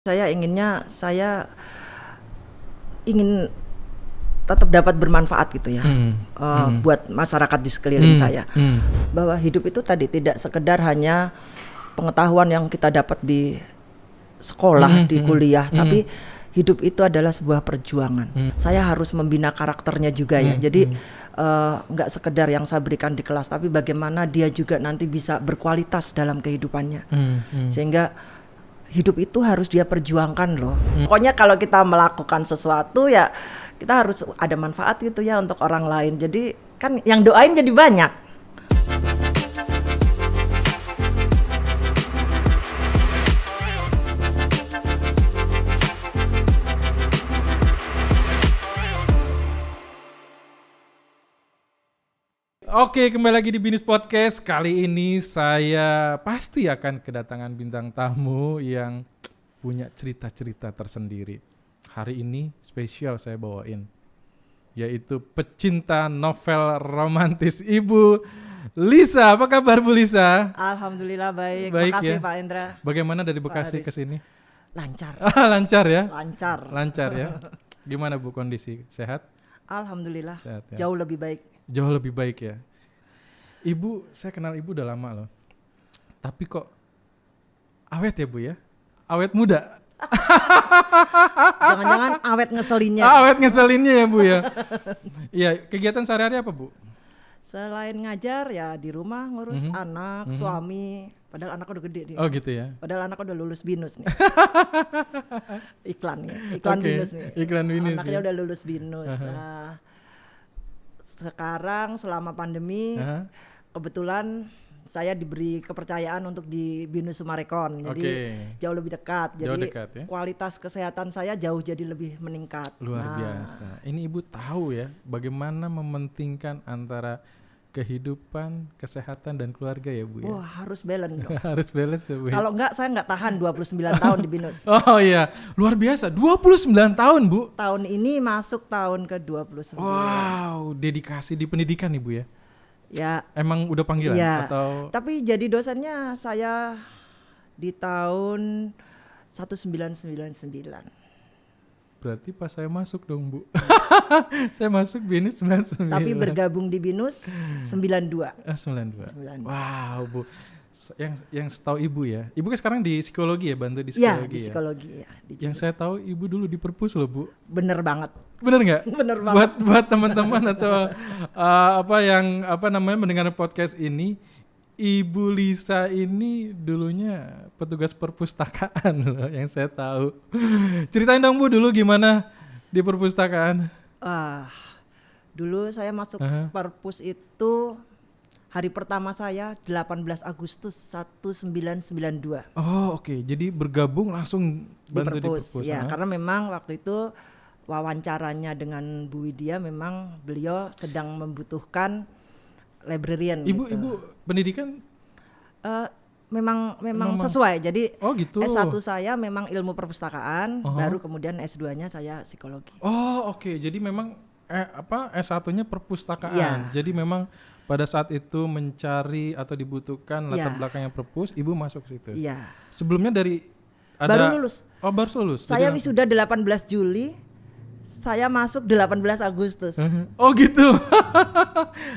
Saya ingin tetap dapat bermanfaat gitu ya, buat masyarakat di sekeliling saya. Bahwa hidup itu tadi tidak sekedar hanya pengetahuan yang kita dapat di sekolah, di kuliah, tapi hidup itu adalah sebuah perjuangan. Saya harus membina karakternya juga ya. Jadi nggak sekedar yang saya berikan di kelas, tapi bagaimana dia juga nanti bisa berkualitas dalam kehidupannya. Sehingga hidup itu harus dia perjuangkan loh. Pokoknya kalau kita melakukan sesuatu ya kita harus ada manfaat gitu ya untuk orang lain. Jadi kan yang doain jadi banyak. Oke, kembali lagi di Binus Podcast. Kali ini saya pasti akan kedatangan bintang tamu yang punya cerita-cerita tersendiri. Hari ini spesial saya bawain, yaitu pecinta novel romantis Ibu Lisa. Apa kabar Bu Lisa? Alhamdulillah baik. Ya. Makasih Pak Indra. Bagaimana dari Bekasi ke sini? Lancar. Lancar ya? Lancar ya. Gimana Bu kondisi? Sehat? Alhamdulillah. Sehat ya? Jauh lebih baik. Jauh lebih baik ya. Ibu, saya kenal Ibu udah lama loh. Tapi kok awet ya Bu ya? Awet muda. Jangan-jangan awet ngeselinnya. Awet ngeselinnya ya Bu ya. Iya, kegiatan sehari-hari apa Bu? Selain ngajar ya di rumah ngurus anak, suami. Padahal anak udah gede nih. Oh gitu ya. Padahal anak udah lulus BINUS nih. Iklan BINUS nih. Iklan BINUS. Anaknya ya? udah lulus BINUS. Nah, sekarang selama pandemi kebetulan saya diberi kepercayaan untuk di BINUS Sumarekon. Jadi jauh lebih dekat. Jadi ya? kualitas kesehatan saya jauh jadi lebih meningkat. Luar biasa. Ini Ibu tahu ya bagaimana mementingkan antara kehidupan, kesehatan dan keluarga ya Bu ya. Wah, harus balance dong. Harus balance ya Bu. Kalau enggak saya enggak tahan 29 tahun di BINUS. Oh iya, luar biasa. 29 tahun Bu. Tahun ini masuk tahun ke-29. Wow, dedikasi di pendidikan Ibu ya. Ya. Emang udah panggilan ya, atau? Tapi jadi dosennya saya di tahun 1999. Berarti pas saya masuk dong Bu. Saya masuk BINUS 99. Tapi bergabung di BINUS 92. 92. Wow Bu. Yang setahu Ibu ya. Ibu kan sekarang di psikologi ya, bantu di psikologi ya. Di psikologi ya. Yang saya tahu Ibu dulu di Perpus loh Bu. Bener banget. Bener nggak? Bener banget. Buat teman-teman atau mendengar podcast ini, Ibu Lisa ini dulunya petugas perpustakaan loh yang saya tahu. Ceritain dong Bu dulu gimana di perpustakaan. Dulu saya masuk Perpus itu hari pertama saya 18 Agustus 1992. Oh oke. Jadi bergabung langsung bantu di Perpus. Ya, karena memang waktu itu wawancaranya dengan Bu Widya memang beliau sedang membutuhkan librarian. Ibu pendidikan memang sesuai. Jadi gitu. S1 saya memang ilmu perpustakaan, baru kemudian S2-nya saya psikologi. Oh oke. Jadi memang S1-nya perpustakaan. Ya. Jadi memang pada saat itu mencari atau dibutuhkan latar belakangnya perpus, Ibu masuk ke situ. Iya. Sebelumnya baru lulus. Oh, baru lulus. Saya wisuda 18 Juli. Saya masuk 18 Agustus. Oh gitu.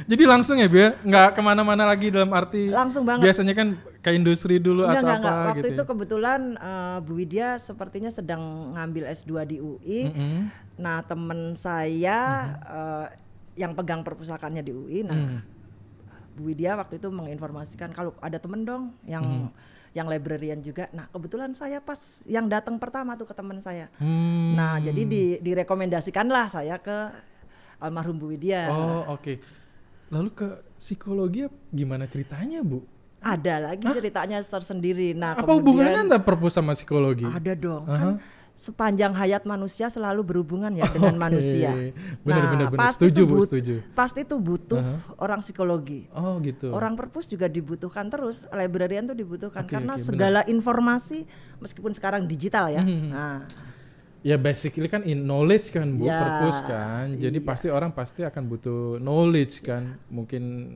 Jadi langsung ya Bu ya? Nggak kemana-mana lagi dalam arti langsung banget. Biasanya kan ke industri dulu enggak. apa Waktu gitu. itu kebetulan Bu Widya sepertinya sedang ngambil S2 di UI. Nah teman saya yang pegang perpustakaannya di UI. Nah Bu Widya waktu itu menginformasikan kalau ada temen dong yang librarian juga. Nah kebetulan saya pas yang datang pertama tuh ke teman saya. Nah jadi direkomendasikanlah saya ke almarhum Bu Widya. Oh oke. Lalu ke psikologi gimana ceritanya Bu? Ada lagi ceritanya tersendiri. Nah apa hubungannya antara perpus sama psikologi? Ada dong. Kan sepanjang hayat manusia selalu berhubungan ya dengan manusia. Benar. Setuju Bu, setuju. Pasti itu butuh orang psikologi. Oh gitu. Orang perpus juga dibutuhkan terus, librarian tuh dibutuhkan karena segala informasi meskipun sekarang digital ya. Nah, Ya basically kan in knowledge kan Bu, Ya, perpus kan. Jadi iya. pasti orang pasti akan butuh knowledge kan. Mungkin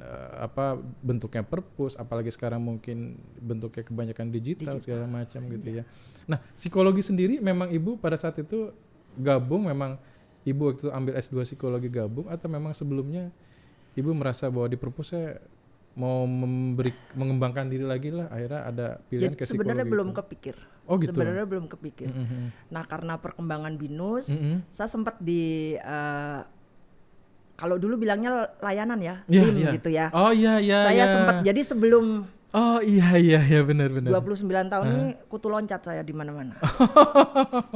bentuknya perpus, apalagi sekarang mungkin bentuknya kebanyakan digital segala macam gitu ya. Nah, psikologi sendiri memang Ibu pada saat itu gabung, memang Ibu waktu itu ambil S2 psikologi gabung, atau memang sebelumnya Ibu merasa bahwa di perpus saya mau mengembangkan diri lagi lah, akhirnya ada pilihan Jadi ke psikologi. sebenarnya belum itu. kepikir. Oh gitu. Sebenarnya belum kepikir. Nah, karena perkembangan BINUS, saya sempat kalau dulu bilangnya layanan ya, LIM gitu ya. Oh iya. Saya sempat, jadi sebelum Oh iya benar. 29 tahun ini kutu loncat saya di mana-mana.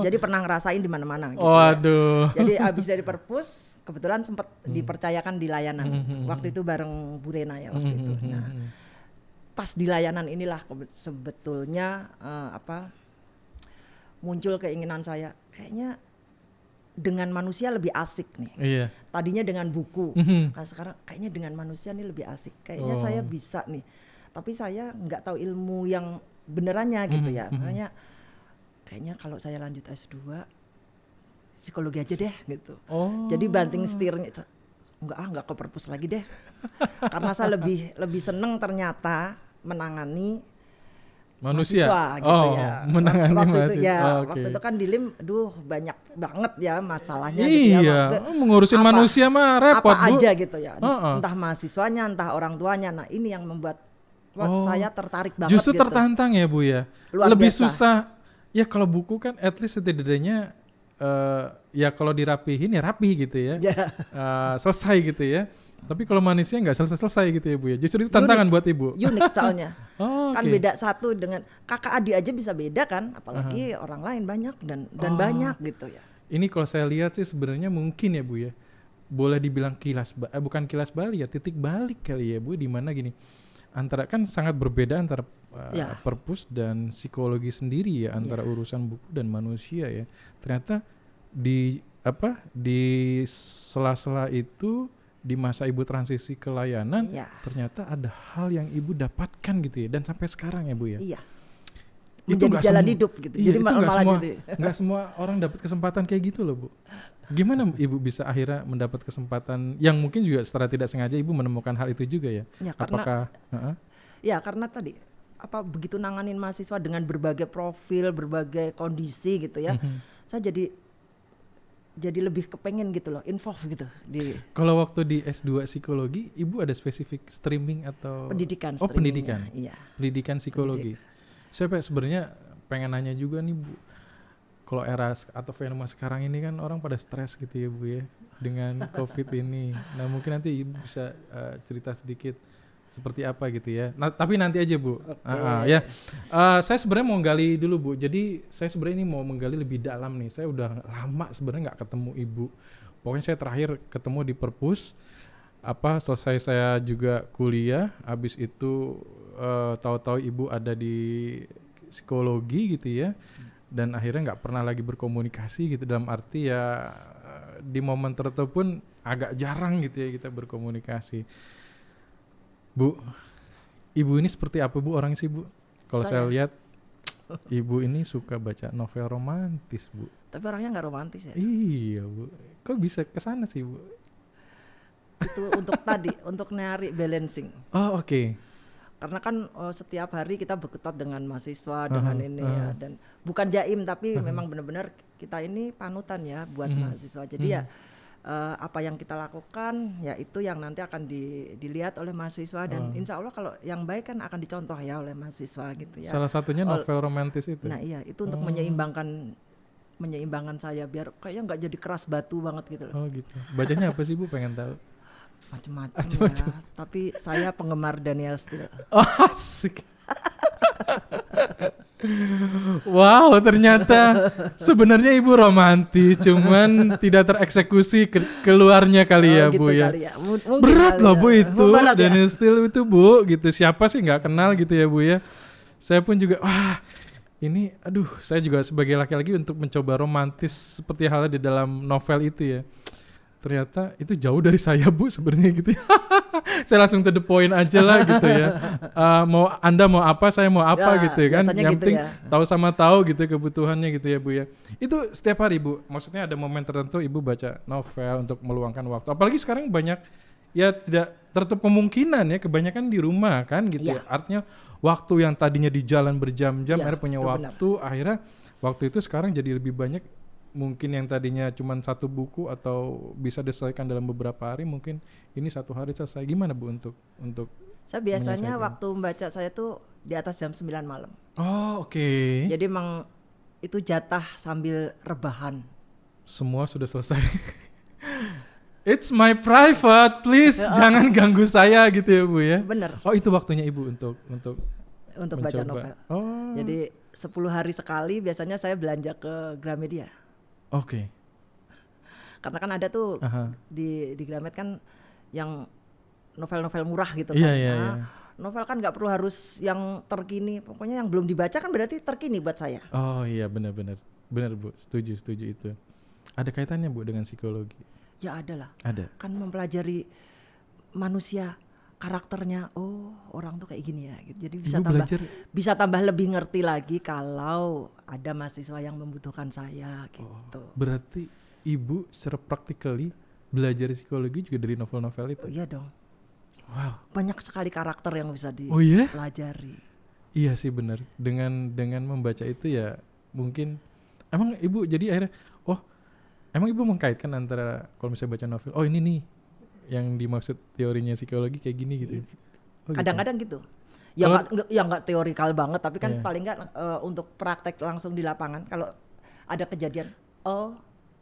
Jadi pernah ngerasain di mana-mana gitu. Waduh. Ya. Jadi abis dari perpus kebetulan sempat dipercayakan di layanan. Waktu itu bareng Bu Rena ya waktu itu. Nah, pas di layanan inilah sebetulnya muncul keinginan saya, kayaknya dengan manusia lebih asik nih. Iya. Tadinya dengan buku, nah sekarang kayaknya dengan manusia nih lebih asik. Kayaknya saya bisa nih. Tapi saya nggak tahu ilmu yang benerannya gitu ya. Makanya kayaknya kalau saya lanjut S2 psikologi aja deh gitu. Jadi banting setirnya, enggak ke perpus lagi deh. Karena saya lebih seneng ternyata menangani manusia gitu ya. Menangani waktu mahasiswa. Itu ya, waktu itu kan di LIM banyak banget ya masalahnya gitu ya. Iya, ngurusin manusia mah repot apa Bu. aja gitu ya. Entah mahasiswanya, entah orang tuanya. Nah, ini yang membuat saya tertarik banget. Justru gitu. tertantang ya Bu ya. Luar lebih biasa. susah. Ya kalau buku kan at least setidaknya ya kalau dirapihin ya rapi gitu ya. Selesai gitu ya. Tapi kalau manusia nggak selesai gitu ya Bu ya. Justru itu tantangan buat Ibu. Unik soalnya. Kan Okay. beda satu dengan kakak adik aja bisa beda kan, apalagi orang lain banyak dan banyak gitu ya. Ini kalau saya lihat sih sebenarnya mungkin ya Bu ya. Boleh dibilang bukan kilas balik ya, titik balik kali ya Bu, di mana gini. Antara kan sangat berbeda antara perpus dan psikologi sendiri ya, antara urusan buku dan manusia ya. Ternyata di sela-sela itu, di masa Ibu transisi ke layanan, ternyata ada hal yang Ibu dapatkan gitu ya, dan sampai sekarang ya Bu ya. Iya. Itu Menjadi jalan hidup gitu. Iya, jadi malah nggak semua orang dapat kesempatan kayak gitu loh Bu. Gimana Ibu bisa akhirnya mendapat kesempatan yang mungkin juga secara tidak sengaja Ibu menemukan hal itu juga ya? Apakah? Karena tadi begitu nanganin mahasiswa dengan berbagai profil, berbagai kondisi gitu ya. Saya jadi lebih kepengen gitu loh, involve gitu di. Kalau waktu di S2 psikologi, Ibu ada spesifik streaming atau pendidikan? Pendidikan. Iya. Pendidikan psikologi. Saya sebenarnya pengen nanya juga nih Bu. Kalau era atau fenomena sekarang ini kan orang pada stres gitu ya Bu ya, dengan COVID ini. Nah mungkin nanti Ibu bisa cerita sedikit seperti apa gitu ya. Nah, tapi nanti aja Bu. Ya. Saya sebenarnya mau gali dulu Bu. Jadi saya sebenarnya ini mau menggali lebih dalam nih. Saya udah lama sebenarnya nggak ketemu Ibu. Pokoknya saya terakhir ketemu di perpus. Selesai saya juga kuliah. Habis itu tahu-tahu Ibu ada di psikologi gitu ya. Dan akhirnya nggak pernah lagi berkomunikasi gitu, dalam arti ya di momen tertentu pun agak jarang gitu ya kita berkomunikasi. Bu, Ibu ini seperti apa Bu orangnya sih Bu? Kalau saya lihat Ibu ini suka baca novel romantis Bu. Tapi orangnya nggak romantis ya? Iya Bu, kok bisa kesana sih Bu? Itu untuk nyari balancing. Oke. Karena kan setiap hari kita berkutat dengan mahasiswa dengan ini ya, dan bukan jaim tapi memang benar-benar kita ini panutan ya buat mahasiswa. Jadi ya apa yang kita lakukan ya itu yang nanti akan dilihat oleh mahasiswa, dan insya Allah kalau yang baik kan akan dicontoh ya oleh mahasiswa gitu ya. Salah satunya novel romantis itu. Nah iya, itu untuk menyeimbangkan saya biar kayaknya nggak jadi keras batu banget gitu loh. Oh gitu. Bacanya apa sih Bu, pengen tahu? Macam-macam ya. Tapi saya penggemar Daniel Steele. Asik. Wow, ternyata sebenarnya Ibu romantis, cuman tidak tereksekusi keluarnya kali ya Bu ya. Ya. Berat loh Bu itu, berat, Daniel Steele itu Bu, gitu. Siapa sih nggak kenal gitu ya Bu ya. Saya pun juga, ini saya juga sebagai laki-laki untuk mencoba romantis seperti halnya di dalam novel itu ya. Ternyata itu jauh dari saya Bu sebenarnya gitu ya. Saya langsung to the point aja lah gitu ya. Anda mau apa, saya mau apa Ya, gitu ya kan. Yang gitu penting ya. tahu sama tahu gitu kebutuhannya gitu ya Bu ya. Itu setiap hari Bu. Maksudnya ada momen tertentu Ibu baca novel untuk meluangkan waktu. Apalagi sekarang banyak ya tidak tertutup kemungkinan ya, kebanyakan di rumah kan gitu ya. Iya. Artinya waktu yang tadinya di jalan berjam-jam Iya, akhirnya punya itu waktu, akhirnya waktu itu sekarang jadi lebih banyak. Mungkin yang tadinya cuma satu buku atau bisa diselesaikan dalam beberapa hari, mungkin ini satu hari selesai. Gimana Bu untuk Saya biasanya menyelesaikan? waktu membaca saya tuh di atas jam 9 malam. Oh oke. Jadi emang itu jatah sambil rebahan. Semua sudah selesai. It's my private, please jangan ganggu saya gitu ya Bu ya. Bener, Oh itu waktunya Ibu untuk untuk baca mencoba. novel. Oh. Jadi 10 hari sekali biasanya saya belanja ke Gramedia. Oke. Karena kan ada tuh Aha. di Gramet kan yang novel-novel murah gitu Iya, kan. iya, Nah, iya. novel kan nggak perlu harus yang terkini, pokoknya yang belum dibaca kan berarti terkini buat saya. Oh iya benar Bu, setuju itu. Ada kaitannya Bu dengan psikologi? Ya ada lah, Ada. kan mempelajari manusia, karakternya, oh orang tuh kayak gini ya gitu. Jadi Ibu bisa tambah lebih ngerti lagi kalau ada mahasiswa yang membutuhkan saya gitu. Berarti Ibu secara practically belajar psikologi juga dari novel-novel itu? Oh, iya dong, Wow. banyak sekali karakter yang bisa Oh iya? dipelajari. Iya sih benar. Dengan membaca itu ya mungkin emang Ibu jadi akhirnya emang Ibu mengkaitkan antara kalau misalnya baca novel, oh ini nih yang dimaksud teorinya psikologi kayak gini gitu. Oh, Kadang-kadang gitu. Kalau- Ya nggak teorikal banget, tapi kan Iya. paling nggak untuk praktek langsung di lapangan. Kalau ada kejadian, oh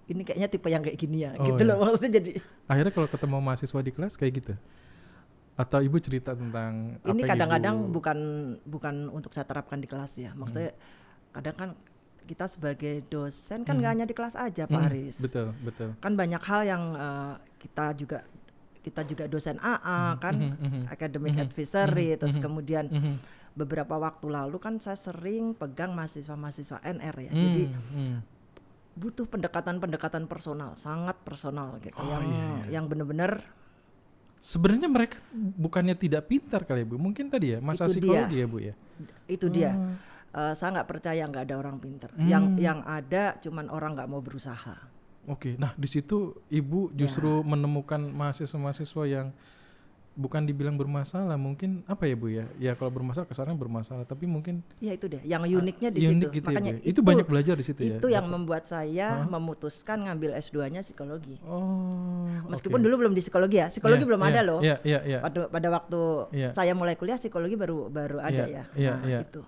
ini kayaknya tipe yang kayak gini ya, Oh, gitu iya. loh maksudnya. Jadi Akhirnya kalau ketemu mahasiswa di kelas kayak gitu? Atau Ibu cerita tentang apa ini yang kadang-kadang Ibu- bukan untuk saya terapkan di kelas ya. Maksudnya kadang kan kita sebagai dosen kan nggak hanya di kelas aja Pak Haris. Betul. Kan banyak hal yang kita juga dosen AA kan, academic advisory, terus kemudian beberapa waktu lalu kan saya sering pegang mahasiswa NR ya. Jadi butuh pendekatan personal, sangat personal gitu, yang benar-benar Sebenarnya mereka bukannya tidak pintar kali ya Bu, mungkin tadi ya masa Itu psikologi ya Bu ya. itu dia. Saya nggak percaya nggak ada orang pintar. Yang ada cuman orang nggak mau berusaha. Oke, nah di situ Ibu justru menemukan mahasiswa-mahasiswa yang bukan dibilang bermasalah, mungkin apa ya Bu ya? Ya kalau bermasalah kesannya bermasalah, tapi mungkin Ya itu deh, yang uniknya di unik situ. gitu ya, Makanya Bu ya? Itu banyak belajar di situ ya. Itu yang membuat saya memutuskan ngambil S2-nya psikologi. Oh. Meskipun oke. dulu belum di psikologi ya. Psikologi Iya, belum iya, ada loh. Iya. Pada waktu Iya. saya mulai kuliah psikologi baru ada Iya, ya. iya. Itu.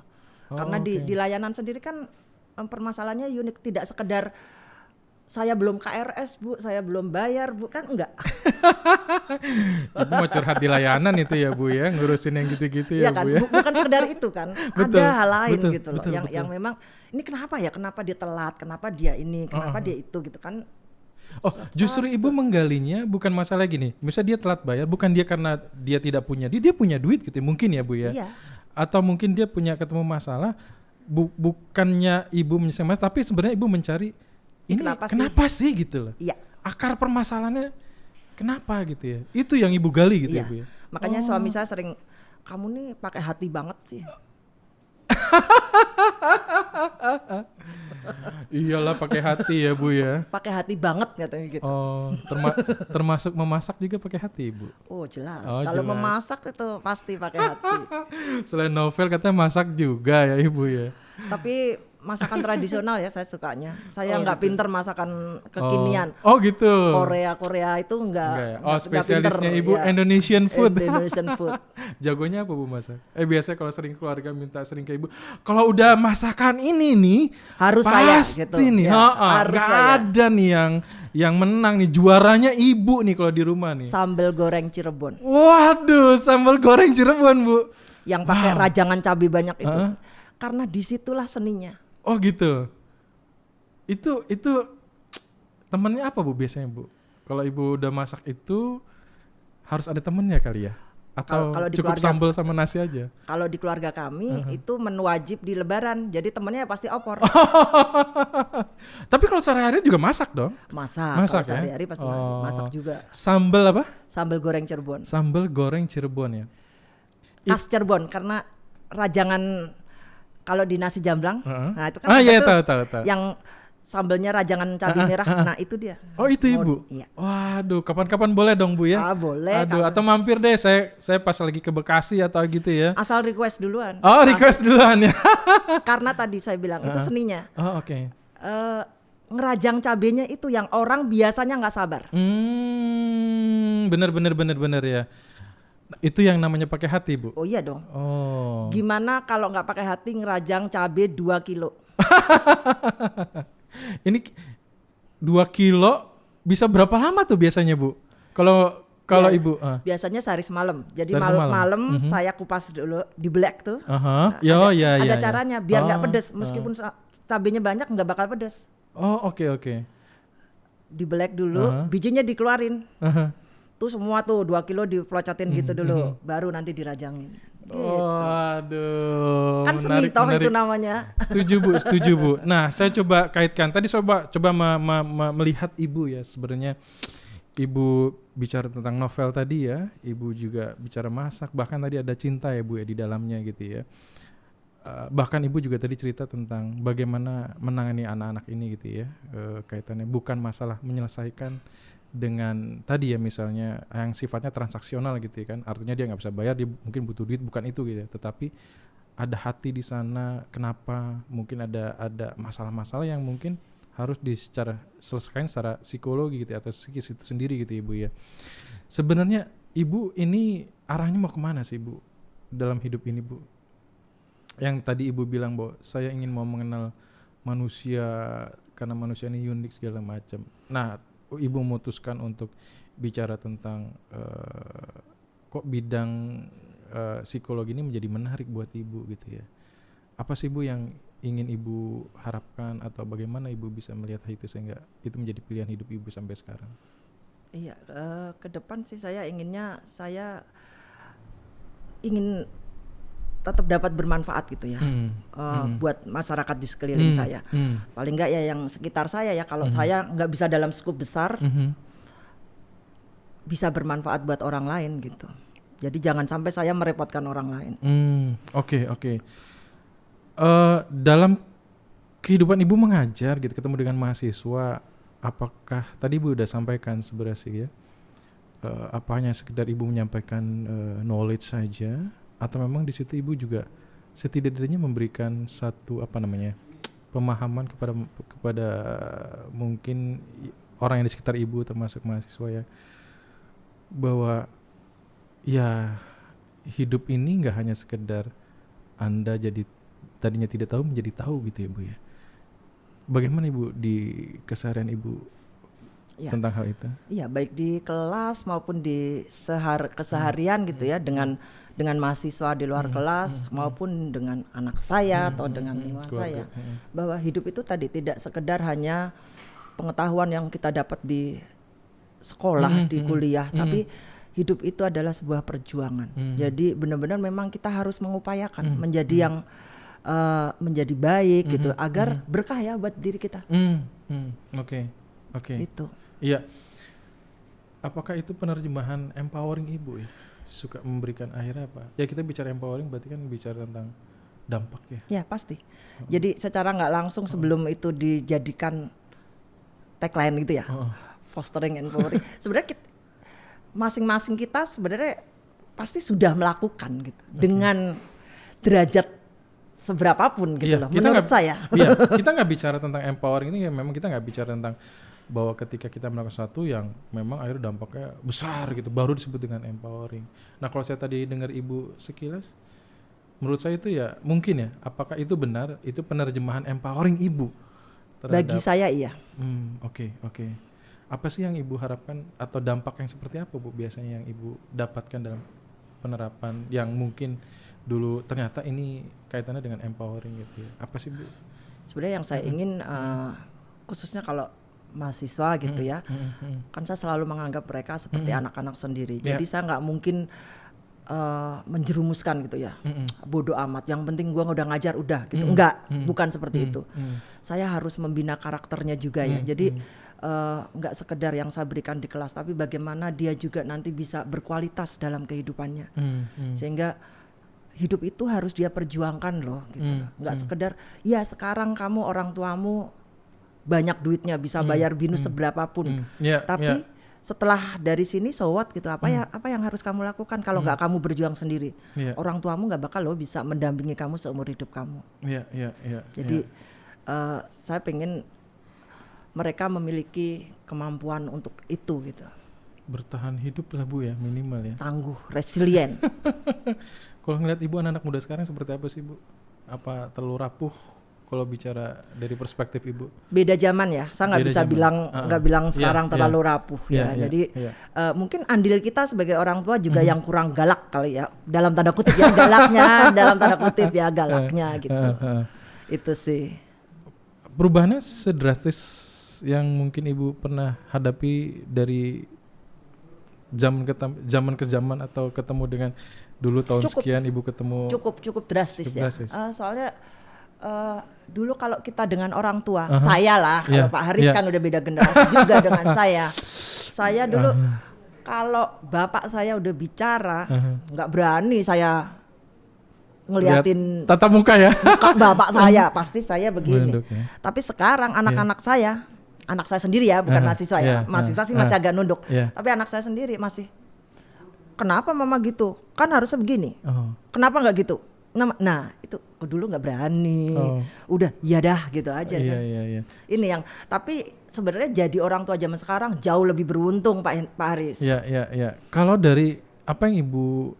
Oh, Karena oke. di layanan sendiri kan permasalahannya unik, tidak sekedar saya belum KRS Bu, saya belum bayar Bu, kan enggak. Ibu mau curhat di layanan itu ya Bu ya, ngurusin yang gitu-gitu ya, Iya kan, Bu ya. bukan sekedar itu kan. Betul, Ada hal lain betul, gitu loh betul, yang memang ini kenapa dia telat, kenapa dia ini, kenapa dia itu gitu kan. Oh, justru Ibu menggalinya bukan masalah gini. Misalnya dia telat bayar, bukan dia karena dia tidak punya duit, dia punya duit gitu, mungkin ya Bu ya. Iya. Atau mungkin dia punya ketemu masalah, bukannya Ibu menyelesaikan masalah, tapi sebenarnya Ibu mencari ini kenapa sih gitu loh. Iya. Akar permasalahannya kenapa gitu ya. Itu yang Ibu gali gitu Iya. ya Bu ya. Makanya suami saya sering, kamu nih pakai hati banget sih. Iyalah pakai hati ya Bu ya. Pakai hati banget katanya gitu. Oh, termasuk memasak juga pakai hati Ibu. Oh jelas. Oh, Kalau jelas. memasak itu pasti pakai hati. Selain novel katanya masak juga ya Ibu ya. Tapi masakan tradisional ya saya sukanya. Saya Oh, nggak gitu. pinter masakan kekinian. Oh gitu. Korea itu Enggak ya? nggak. Oh nggak spesialisnya pinter, Ibu ya. Indonesian food. Indonesian food. Jagonya apa Bu masak? Biasanya kalau sering keluarga minta sering ke Ibu, kalau udah masakan ini nih Harus saya pasti gitu. nih, Ya, harus nggak saya. ada nih yang menang nih, juaranya Ibu nih kalau di rumah nih. Sambal goreng Cirebon Waduh, sambal goreng Cirebon Bu. yang pakai rajangan cabai banyak itu. Karena disitulah seninya. Oh gitu. Itu temennya apa Bu biasanya Bu? Kalau Ibu udah masak itu harus ada temennya kali ya? Atau kalau di cukup keluarga, sambal sama nasi aja? kalau di keluarga kami itu menu wajib di Lebaran. Jadi temennya pasti opor. Tapi kalau sehari-hari juga masak dong? Masak Masak kalau ya? sehari-hari pasti masak juga. Sambal apa? Sambal goreng Cirebon. Sambal goreng Cirebon ya? Khas Cirebon karena rajangan kalau di nasi jamblang. Nah itu kan iya, tuh tahu. yang sambalnya rajangan cabai merah. Nah itu dia. Oh itu ibu? Iya. Waduh, kapan-kapan boleh dong bu ya? Boleh. Aduh, atau mampir deh, saya pas lagi ke Bekasi atau gitu ya. Asal request duluan. Oh request duluan ya? Karena tadi saya bilang itu seninya. Oh oke. Ngerajang cabenya itu yang orang biasanya nggak sabar. Bener ya. Itu yang namanya pakai hati bu? Oh iya dong. Oh. Gimana kalau nggak pakai hati ngerajang cabe 2 kilo? Ini 2 kilo bisa berapa lama tuh biasanya bu? Kalau ya, ibu? Biasanya sehari semalam. Jadi semalam. malam saya kupas dulu di black tuh. Ada caranya biar nggak pedes. Meskipun cabenya banyak nggak bakal pedes. Oh oke. Di black dulu, bijinya dikeluarin. Tuh semua tuh 2 kilo dipelocotin gitu dulu. Baru nanti dirajangin. Gitu. Aduh. Kan seni toh itu namanya. Setuju bu. Nah saya coba kaitkan. Tadi coba melihat ibu ya sebenarnya. Ibu bicara tentang novel tadi ya. Ibu juga bicara masak. Bahkan tadi ada cinta ya bu ya di dalamnya gitu ya. Bahkan ibu juga tadi cerita tentang bagaimana menangani anak-anak ini gitu ya. Kaitannya bukan masalah menyelesaikan dengan tadi ya misalnya yang sifatnya transaksional gitu ya kan, artinya dia nggak bisa bayar, dia mungkin butuh duit, bukan itu gitu ya, tetapi ada hati di sana, kenapa mungkin ada masalah-masalah yang mungkin harus selesaikan secara psikologi gitu ya, atau psikis itu sendiri gitu ya ibu ya. Sebenarnya ibu ini arahnya mau kemana sih bu dalam hidup ini bu? Yang tadi ibu bilang bahwa saya ingin mau mengenal manusia karena manusia ini unik segala macam. Nah ibu memutuskan untuk bicara tentang kok bidang psikologi ini menjadi menarik buat ibu gitu ya. Apa sih bu yang ingin ibu harapkan atau bagaimana ibu bisa melihat itu sehingga itu menjadi pilihan hidup ibu sampai sekarang? Iya, ke depan sih saya ingin tetap dapat bermanfaat gitu ya, buat masyarakat di sekeliling saya. Paling nggak ya yang sekitar saya ya, kalau saya nggak bisa dalam skup besar, bisa bermanfaat buat orang lain gitu. Jadi jangan sampai saya merepotkan orang lain. Oke. Dalam kehidupan ibu mengajar gitu, ketemu dengan mahasiswa, apakah tadi ibu udah sampaikan sebenarnya sih ya, apa hanya sekedar ibu menyampaikan knowledge saja? Atau memang di situ ibu juga setidaknya memberikan satu pemahaman kepada mungkin orang yang di sekitar ibu termasuk mahasiswa ya, bahwa ya hidup ini nggak hanya sekedar Anda jadi tadinya tidak tahu menjadi tahu gitu ya bu ya. Bagaimana ibu di keseharian ibu tentang hal itu? Iya, baik di kelas maupun di keseharian gitu ya, dengan mahasiswa di luar kelas maupun dengan anak saya atau dengan lingkungan saya, bahwa hidup itu tadi tidak sekedar hanya pengetahuan yang kita dapat di sekolah, di kuliah, tapi hidup itu adalah sebuah perjuangan. Jadi benar-benar memang kita harus mengupayakan menjadi yang menjadi baik gitu, agar berkah ya buat diri kita. Oke. Itu. Iya. Apakah itu penerjemahan empowering ibu ya? Suka memberikan akhirnya apa? Ya kita bicara empowering berarti kan bicara tentang dampak ya? Ya pasti. Jadi secara nggak langsung sebelum itu dijadikan tagline gitu ya, fostering and empowering. Sebenarnya masing-masing kita sebenarnya pasti sudah melakukan gitu, dengan derajat seberapapun gitu loh. Menurut saya. Iya, kita nggak bicara tentang empowering ini, memang kita nggak bicara tentang bahwa ketika kita melakukan sesuatu yang memang akhirnya dampaknya besar gitu, baru disebut dengan empowering. Nah kalau saya tadi dengar ibu sekilas, menurut saya itu ya mungkin ya, apakah itu benar, itu penerjemahan empowering ibu terhadap, bagi saya iya. Oke. Apa sih yang ibu harapkan atau dampak yang seperti apa bu biasanya yang ibu dapatkan dalam penerapan yang mungkin dulu ternyata ini kaitannya dengan empowering gitu ya? Apa sih bu? Sebenarnya yang saya ingin khususnya kalau mahasiswa gitu ya, kan saya selalu menganggap mereka seperti anak-anak sendiri. Jadi saya nggak mungkin menjerumuskan gitu ya. Bodoh amat, yang penting gua udah ngajar udah gitu. Enggak, bukan seperti itu. Saya harus membina karakternya juga ya. Jadi enggak sekedar yang saya berikan di kelas, tapi bagaimana dia juga nanti bisa berkualitas dalam kehidupannya. Sehingga hidup itu harus dia perjuangkan loh gitu. Enggak sekedar ya sekarang kamu orang tuamu banyak duitnya bisa bayar binus seberapapun. Tapi setelah dari sini so what gitu, apa yang harus kamu lakukan kalau nggak kamu berjuang sendiri? Orang tuamu nggak bakal loh bisa mendampingi kamu seumur hidup kamu. Jadi saya pengen mereka memiliki kemampuan untuk itu gitu. Bertahan hidup lah Bu ya, minimal ya. Tangguh, resilient. Kalau ngeliat Ibu anak-anak muda sekarang seperti apa sih Bu? Apa terlalu rapuh? Kalau bicara dari perspektif Ibu, beda zaman ya. Saya nggak bisa bilang sekarang terlalu rapuh ya. Jadi mungkin andil kita sebagai orang tua juga yang kurang galak kali ya. Dalam tanda kutip ya galaknya, dalam tanda kutip ya galaknya gitu. Itu sih. Perubahannya sedrastis yang mungkin Ibu pernah hadapi dari zaman ke zaman atau ketemu dengan dulu tahun sekian Ibu ketemu. Cukup drastis ya. Soalnya dulu kalau kita dengan orang tua, saya lah, kalau Pak Haris kan udah beda generasi juga dengan saya. Saya dulu kalau bapak saya udah bicara, nggak berani saya ngeliatin tatap muka ya. Muka bapak saya, pasti saya begini. Nunduk, ya. Tapi sekarang anak-anak saya, anak saya sendiri ya, bukan mahasiswa ya. Mahasiswa sih masih agak nunduk. Tapi anak saya sendiri masih, kenapa mama gitu? Kan harusnya begini. Kenapa nggak gitu? Nah itu dulu nggak berani, udah ya dah gitu aja. Iya. Ini yang tapi sebenarnya jadi orang tua zaman sekarang jauh lebih beruntung Pak Haris. Iya. Kalau dari apa yang Ibu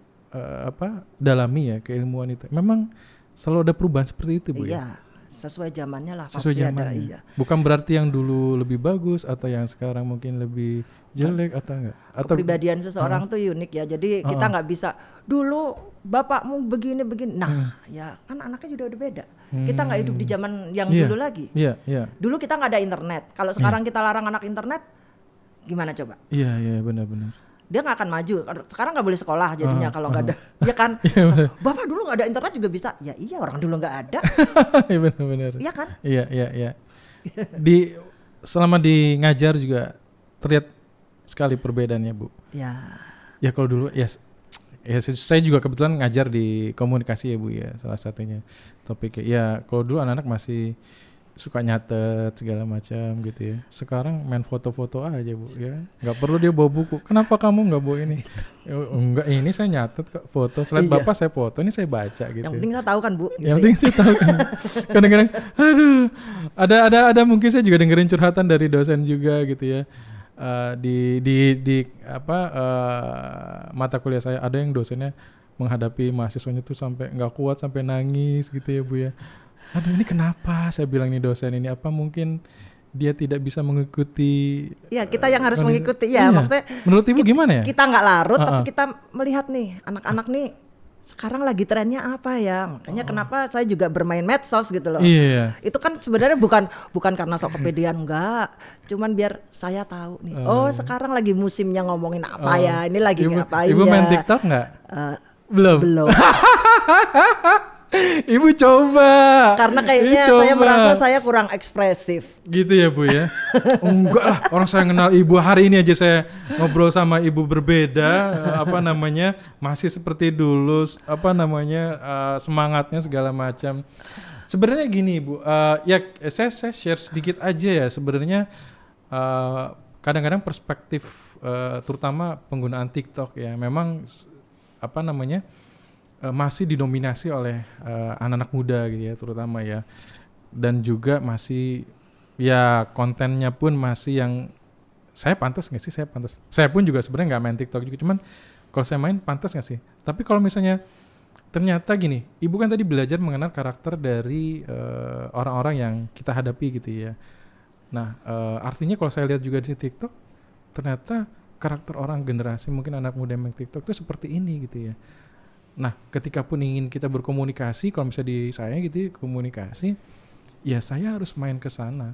dalami ya keilmuan itu, memang selalu ada perubahan seperti itu Bu ya? Sesuai zamannya lah sesuai pasti zamannya. Ada. Iya. Bukan berarti yang dulu lebih bagus atau yang sekarang mungkin lebih jelek atau enggak? Atau kepribadian seseorang tuh unik ya. Jadi kita nggak bisa dulu bapakmu begini. Nah, ya kan anaknya juga udah beda. Kita nggak hidup di zaman yang dulu lagi. Iya. Dulu kita nggak ada internet. Kalau sekarang kita larang anak internet, gimana coba? Iya, benar. Dia nggak akan maju. Sekarang nggak boleh sekolah jadinya kalau nggak ada. Ya kan? Bapak dulu nggak ada internet juga bisa. Ya iya, orang dulu nggak ada. Iya benar. Iya kan? Iya. Selama di ngajar juga terlihat sekali perbedaannya Bu. Ya kalau dulu ya saya juga kebetulan ngajar di komunikasi ya Bu ya, salah satunya topiknya. Ya kalau dulu anak-anak masih suka nyatet segala macam gitu ya. Sekarang main foto-foto aja Bu ya. Nggak perlu dia bawa buku. Kenapa kamu nggak bawa ini? Enggak, ini saya nyatet kok foto. Slide Bapak saya foto, ini saya baca gitu. Yang penting saya tahu kan Bu. Gitu yang penting saya tahu kan. Kadang-kadang aduh, ada mungkin saya juga dengerin curhatan dari dosen juga gitu ya. Di mata kuliah saya ada yang dosennya menghadapi mahasiswanya tuh sampai nggak kuat sampai nangis gitu ya Bu ya. Aduh ini kenapa saya bilang nih dosen ini, apa mungkin dia tidak bisa mengikuti? Ya kita yang harus mengikuti ya. Maksudnya menurut Ibu gimana ya? Kita nggak larut tapi kita melihat nih anak-anak nih sekarang lagi trennya apa ya. Makanya kenapa saya juga bermain medsos gitu loh. Iya. Itu kan sebenarnya bukan karena sok kepedean, enggak. Cuman biar saya tahu nih. Sekarang lagi musimnya ngomongin apa ya. Ini lagi ngapain ya. Ibu main TikTok nggak? Belum. Ibu coba. Karena kayaknya saya merasa saya kurang ekspresif. Gitu ya Bu ya. Enggak lah, orang saya kenal Ibu hari ini aja saya ngobrol sama Ibu berbeda, masih seperti dulu, semangatnya segala macam. Sebenarnya gini Bu, saya share sedikit aja ya sebenarnya. Kadang-kadang perspektif terutama penggunaan TikTok ya, memang masih didominasi oleh anak-anak muda gitu ya terutama ya, dan juga masih ya kontennya pun masih yang saya pantas nggak sih, saya pun juga sebenarnya nggak main TikTok juga, cuman kalau saya main pantas nggak sih. Tapi kalau misalnya ternyata gini, Ibu kan tadi belajar mengenal karakter dari orang-orang yang kita hadapi gitu ya. Nah artinya kalau saya lihat juga di TikTok ternyata karakter orang generasi mungkin anak muda yang main TikTok itu seperti ini gitu ya. Nah, ketika pun ingin kita berkomunikasi, kalau misalnya di saya gitu ya, komunikasi, ya saya harus main ke sana.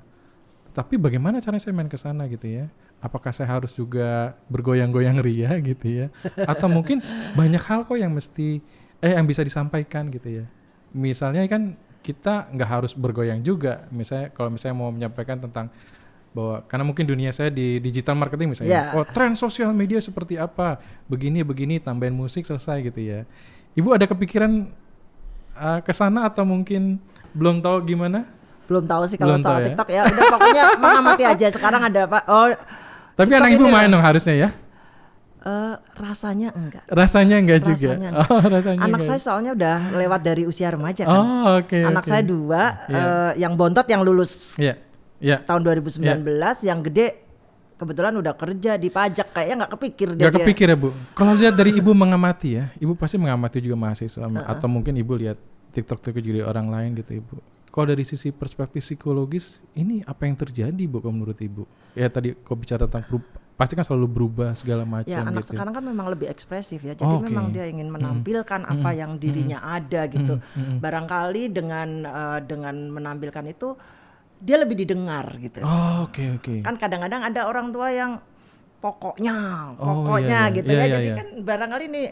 Tapi bagaimana caranya saya main ke sana gitu ya? Apakah saya harus juga bergoyang-goyang ria gitu ya? Atau mungkin banyak hal kok yang mesti yang bisa disampaikan gitu ya. Misalnya kan kita nggak harus bergoyang juga. Misalnya kalau misalnya mau menyampaikan tentang bahwa karena mungkin dunia saya di digital marketing misalnya, oh tren sosial media seperti apa, begini tambahin musik selesai gitu ya. Ibu ada kepikiran ke sana atau mungkin belum tahu gimana? Belum tahu sih kalau soal TikTok ya. Udah pokoknya mengamati aja. Sekarang ada apa? Oh, tapi TikTok anak ibu main dong harusnya ya? Rasanya enggak. Rasanya enggak juga. Enggak. Rasanya anak saya soalnya udah lewat dari usia remaja kan. Anak saya 2, yang bontot yang lulus tahun 2019, yang gede kebetulan udah kerja di pajak, kayaknya nggak kepikir dia. Nggak kepikir ya Bu. Kalau lihat dari ibu mengamati ya, ibu pasti mengamati juga mahasiswa atau mungkin ibu lihat TikTok juga orang lain gitu ibu. Kalau dari sisi perspektif psikologis, ini apa yang terjadi Bu kalau menurut ibu? Ya tadi kau bicara tentang pasti kan selalu berubah segala macam. Ya anak gitu. Sekarang kan memang lebih ekspresif ya, jadi memang dia ingin menampilkan apa yang dirinya ada gitu. Barangkali dengan menampilkan itu dia lebih didengar gitu. Oke. Kan kadang-kadang ada orang tua yang pokoknya gitu ya. Jadi kan barangkali ini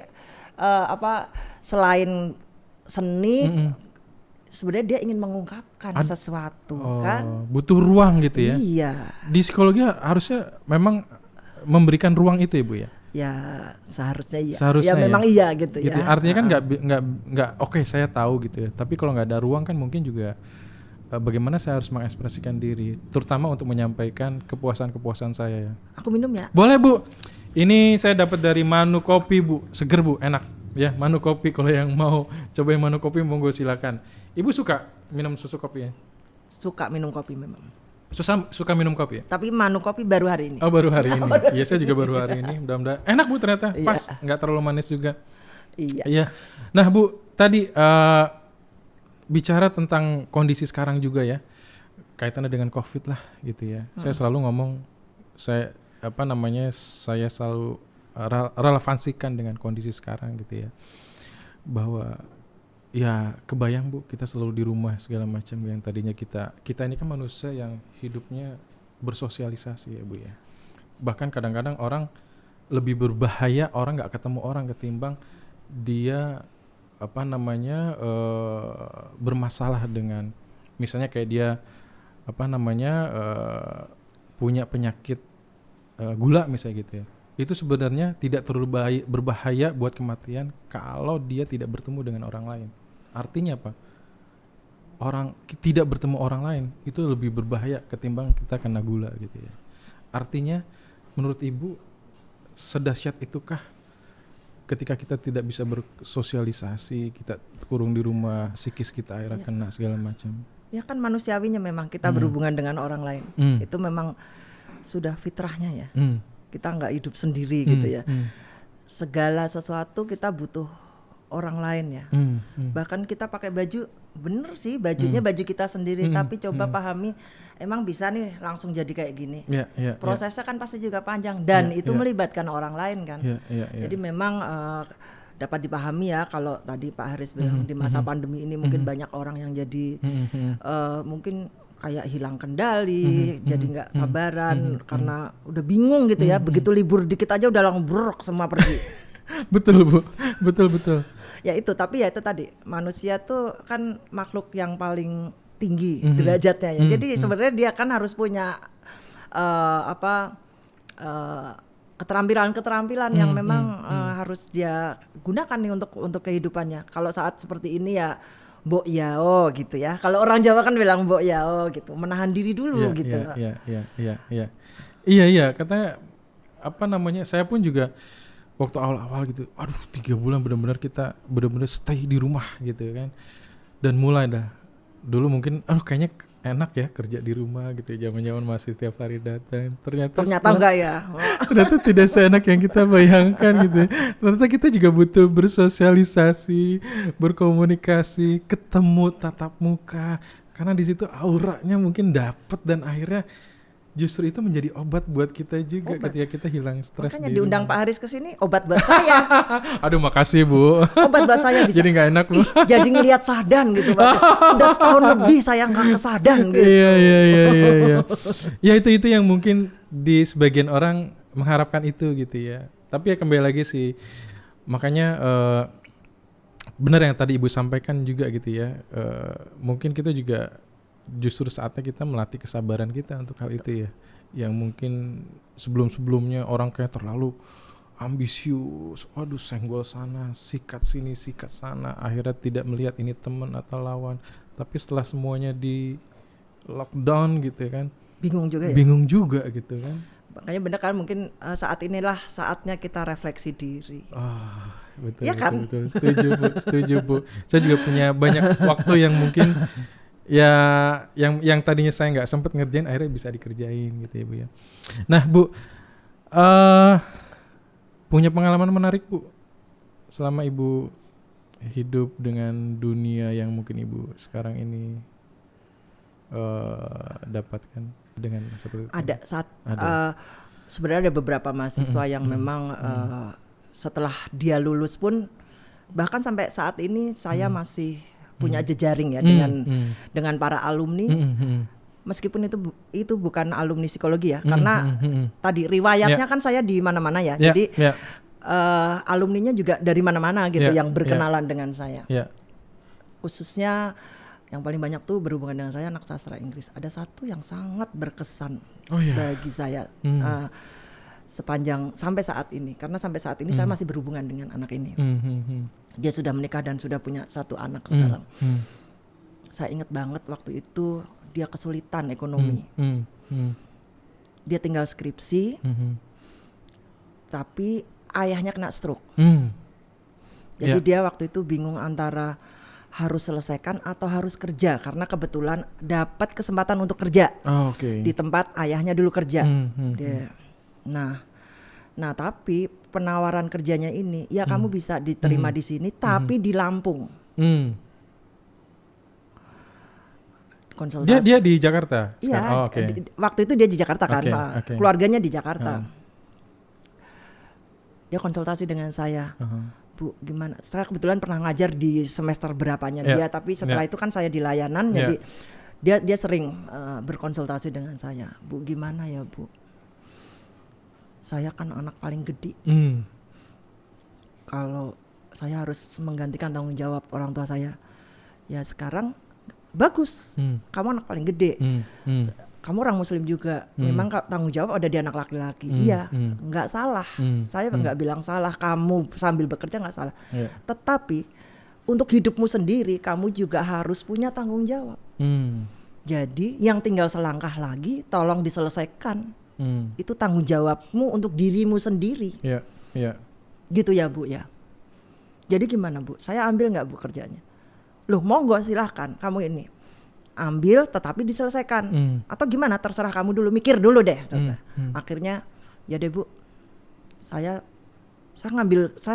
selain seni sebenarnya dia ingin mengungkapkan sesuatu kan. Butuh ruang gitu ya. Iya. Di psikologi harusnya memang memberikan ruang itu ya Bu ya. Ya seharusnya iya. Seharusnya ya memang iya gitu ya. Artinya kan nggak oke saya tahu gitu ya. Tapi kalau nggak ada ruang kan mungkin juga bagaimana saya harus mengekspresikan diri, terutama untuk menyampaikan kepuasan saya. Aku minum ya. Boleh Bu. Ini saya dapat dari Manu Kopi Bu, seger Bu, enak. Ya, Manu Kopi, kalau yang mau cobain Manu Kopi monggo silakan. Ibu suka minum susu kopi ya? Suka minum kopi memang. Suka minum kopi ya? Tapi Manu Kopi baru hari ini. Oh, baru hari ini. Iya, saya juga baru hari ini. Mudah-mudahan enak Bu ternyata. Pas, nggak terlalu manis juga. Iya. Nah, Bu, tadi bicara tentang kondisi sekarang juga ya. Kaitannya dengan Covid lah gitu ya. Saya selalu ngomong saya selalu relevansikan dengan kondisi sekarang gitu ya, bahwa ya kebayang Bu kita selalu di rumah segala macam, yang tadinya kita ini kan manusia yang hidupnya bersosialisasi ya Bu ya, bahkan kadang-kadang orang lebih berbahaya orang nggak ketemu orang ketimbang dia bermasalah dengan misalnya kayak dia punya penyakit gula misalnya gitu ya. Itu sebenarnya tidak terlalu berbahaya buat kematian kalau dia tidak bertemu dengan orang lain. Artinya apa? Orang tidak bertemu orang lain itu lebih berbahaya ketimbang kita kena gula gitu ya. Artinya menurut Ibu sedahsyat itukah ketika kita tidak bisa bersosialisasi, kita kurung di rumah, psikis kita akhirnya kena segala macam. Ya kan manusiawinya memang kita berhubungan dengan orang lain. Itu memang sudah fitrahnya ya. Kita nggak hidup sendiri gitu ya. Segala sesuatu kita butuh orang lain ya. Bahkan kita pakai baju, bener sih bajunya baju kita sendiri, tapi coba pahami emang bisa nih langsung jadi kayak gini. Prosesnya kan pasti juga panjang dan itu melibatkan orang lain kan. Jadi memang dapat dipahami ya kalau tadi Pak Haris bilang di masa pandemi ini mungkin banyak orang yang jadi mungkin kayak hilang kendali, jadi nggak sabaran karena udah bingung gitu ya. Begitu libur dikit aja udah langsung brok semua pergi. Betul Bu, betul. Ya itu, tapi ya itu tadi manusia tuh kan makhluk yang paling tinggi derajatnya ya. Jadi sebenarnya dia kan harus punya keterampilan yang memang harus dia gunakan nih untuk kehidupannya. Kalau saat seperti ini ya mbok yao gitu ya. Kalau orang Jawa kan bilang mbok yao gitu, menahan diri dulu gitu. Iya, katanya saya pun juga waktu awal-awal gitu, 3 bulan benar-benar kita benar-benar stay di rumah gitu kan. Dan mulai dah, dulu mungkin kayaknya enak ya kerja di rumah gitu, zaman-zaman masih tiap hari datang. Ternyata enggak ya. Ternyata tidak seenak yang kita bayangkan gitu. Ternyata kita juga butuh bersosialisasi, berkomunikasi, ketemu tatap muka. Karena di situ auranya mungkin dapat dan akhirnya justru itu menjadi obat buat kita juga ketika kita hilang stres. Makanya diundang Pak Haris ke sini, obat buat saya. Aduh, makasih Bu. Obat buat saya bisa. Jadi nggak enak Bu. Jadi ngelihat Sadan gitu Pak. Udah setahun lebih saya nggak ke Sadan gitu. Iya. Ya itu yang mungkin di sebagian orang mengharapkan itu gitu ya. Tapi ya kembali lagi sih, makanya benar yang tadi Ibu sampaikan juga gitu ya. Mungkin kita juga justru saatnya kita melatih kesabaran kita untuk hal itu ya. Yang mungkin sebelum-sebelumnya orang kayak terlalu ambisius, waduh senggol sana, sikat sini, sikat sana, akhirnya tidak melihat ini teman atau lawan. Tapi setelah semuanya di lockdown gitu kan, bingung juga gitu kan. Makanya benar kan, mungkin saat inilah saatnya kita refleksi diri. Betul, ya kan? Betul. Setuju Bu. Saya juga punya banyak waktu yang mungkin ya yang tadinya saya nggak sempat ngerjain akhirnya bisa dikerjain gitu ya Bu ya. Nah Bu, punya pengalaman menarik Bu selama Ibu hidup dengan dunia yang mungkin Ibu sekarang ini dapatkan dengan seperti itu? Ada. Sebenarnya ada beberapa mahasiswa yang memang setelah dia lulus pun, bahkan sampai saat ini saya masih punya jejaring ya dengan para alumni. Meskipun itu bukan alumni psikologi ya, karena tadi riwayatnya kan saya di mana-mana ya. Jadi alumninya juga dari mana-mana gitu yang berkenalan dengan saya. Khususnya yang paling banyak tuh berhubungan dengan saya anak sastra Inggris. Ada satu yang sangat berkesan bagi saya sepanjang sampai saat ini, karena sampai saat ini saya masih berhubungan dengan anak ini. Dia sudah menikah dan sudah punya satu anak sekarang. Saya ingat banget waktu itu dia kesulitan ekonomi. Dia tinggal skripsi, tapi ayahnya kena stroke. Jadi dia waktu itu bingung antara harus selesaikan atau harus kerja, karena kebetulan dapat kesempatan untuk kerja di tempat ayahnya dulu kerja. Nah tapi penawaran kerjanya ini ya kamu bisa diterima di sini tapi di Lampung. Konsultasi. Dia di Jakarta? Iya, waktu itu dia di Jakarta kan, keluarganya di Jakarta. Dia konsultasi dengan saya. Bu, gimana? Saya kebetulan pernah ngajar di semester berapanya dia, tapi setelah itu kan saya di layanan, jadi dia sering berkonsultasi dengan saya. Bu, gimana ya Bu? Saya kan anak paling gede. Kalau saya harus menggantikan tanggung jawab orang tua saya, ya sekarang bagus. Kamu anak paling gede. Kamu orang muslim juga, memang tanggung jawab ada di anak laki-laki. Iya, nggak salah. Saya nggak bilang salah. Kamu sambil bekerja nggak salah. Tetapi untuk hidupmu sendiri, kamu juga harus punya tanggung jawab. Jadi yang tinggal selangkah lagi, tolong diselesaikan. Itu tanggung jawabmu untuk dirimu sendiri. Gitu ya Bu ya. Jadi gimana Bu? Saya ambil nggak Bu kerjanya? Loh monggo silahkan, kamu ini ambil tetapi diselesaikan. Atau gimana, terserah kamu dulu, mikir dulu deh. Akhirnya ya deh Bu, saya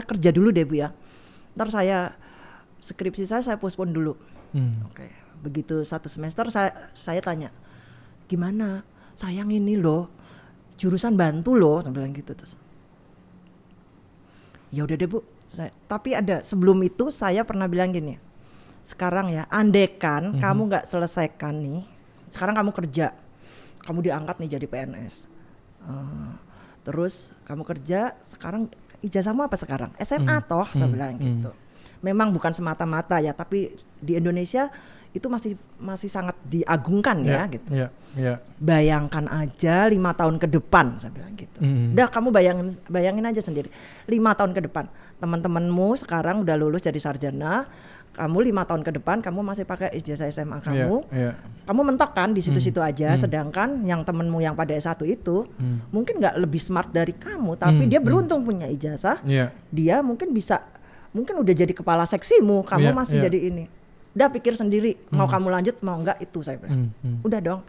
kerja dulu deh Bu ya. Ntar skripsi saya postpone dulu. Begitu 1 semester saya tanya, gimana, sayang ini loh jurusan bantu loh, saya bilang gitu. Terus ya udah deh Bu, tapi ada sebelum itu saya pernah bilang gini, sekarang ya, andekan kamu nggak selesaikan nih, sekarang kamu kerja, kamu diangkat nih jadi PNS, terus kamu kerja, sekarang ijazahmu apa sekarang? SMA toh, saya bilang gitu. Memang bukan semata-mata ya, tapi di Indonesia itu masih sangat diagungkan ya gitu. Bayangkan aja 5 tahun ke depan, saya bilang gitu. Udah kamu bayangin aja sendiri, 5 tahun ke depan, teman-temanmu sekarang udah lulus jadi sarjana. Kamu 5 tahun ke depan kamu masih pakai ijazah SMA kamu, kamu mentok kan di situ-situ aja. Sedangkan yang temenmu yang pada S1 itu mungkin nggak lebih smart dari kamu, tapi dia beruntung punya ijazah. Dia mungkin udah jadi kepala seksimu, kamu masih jadi ini. Udah pikir sendiri, mau kamu lanjut mau enggak, itu saya bilang. Udah dong.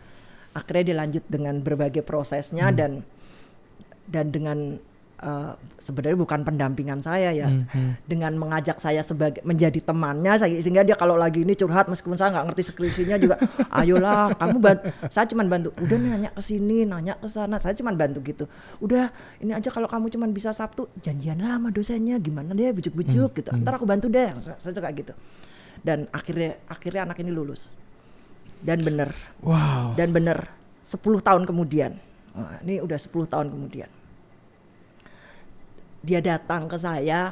Akhirnya dia lanjut dengan berbagai prosesnya dan dengan sebenarnya bukan pendampingan saya ya, dengan mengajak saya sebagai menjadi temannya, sehingga dia kalau lagi ini curhat meskipun saya nggak ngerti skripsinya juga, ayolah kamu saya cuma bantu, udah nanya ke sini, nanya ke sana, saya cuma bantu gitu. Udah ini aja kalau kamu cuma bisa Sabtu, janjian lah sama dosennya, gimana deh bujuk-bujuk gitu. Ntar aku bantu deh, saya suka gitu. Dan akhirnya anak ini lulus. Dan bener. Wow. Dan bener 10 tahun kemudian. Nah, ini udah 10 tahun kemudian. Dia datang ke saya,